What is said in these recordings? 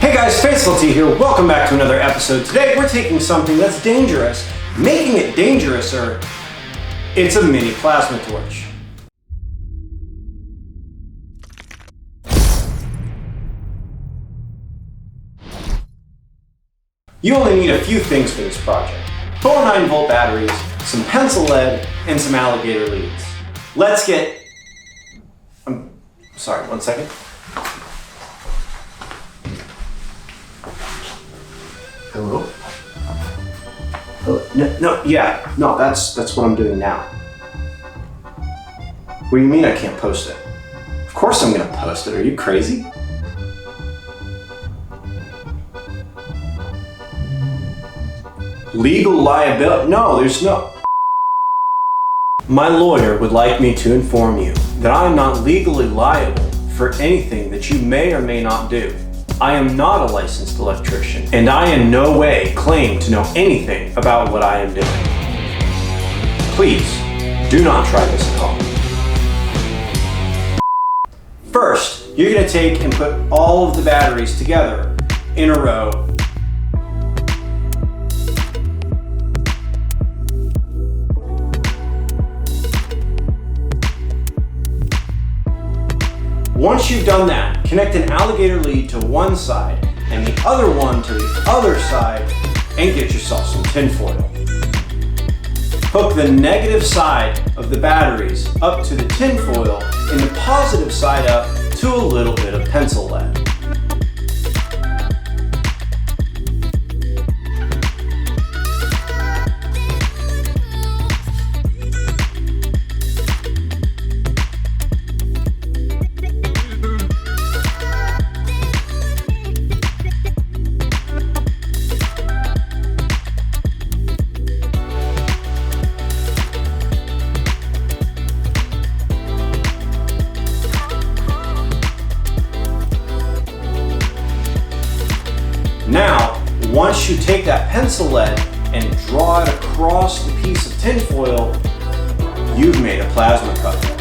Hey guys, Fanciful here. Welcome back to another episode. Today we're taking something that's dangerous, making it dangerouser. It's a mini plasma torch. You only need a few things for this project. 4 9-volt batteries, some pencil lead, and some alligator leads. Let's get... sorry, one second. Hello? No, that's what I'm doing now. What do you mean I can't post it? Of course I'm gonna post it, are you crazy? Legal liability? No, there's no... My lawyer would like me to inform you that I am not legally liable for anything that you may or may not do. I am not a licensed electrician, and I in no way claim to know anything about what I am doing. Please, do not try this at home. First, you're going to take and put all of the batteries together in a row. Once you've done that, connect an alligator lead to one side and the other one to the other side and get yourself some tinfoil. Hook the negative side of the batteries up to the tinfoil and the positive side up to a little bit of pencil lead. Now, once you take that pencil lead and draw it across the piece of tinfoil, you've made a plasma cutter.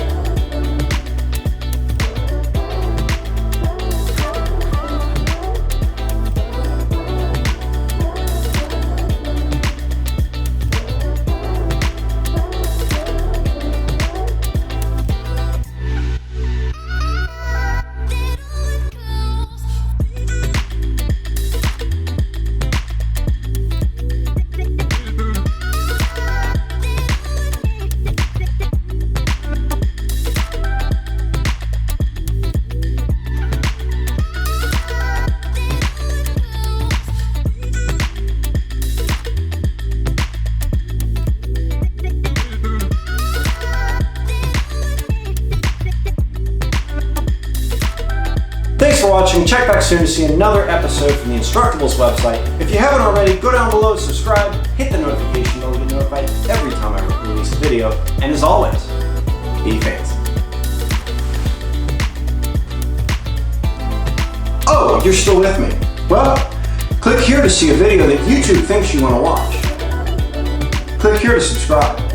Thanks for watching. Check back soon to see another episode from the Instructables website. If you haven't already, go down below, subscribe, hit the notification bell to get notified every time I release a video. And as always, be fancy. Oh, you're still with me? Well, click here to see a video that YouTube thinks you want to watch. Click here to subscribe.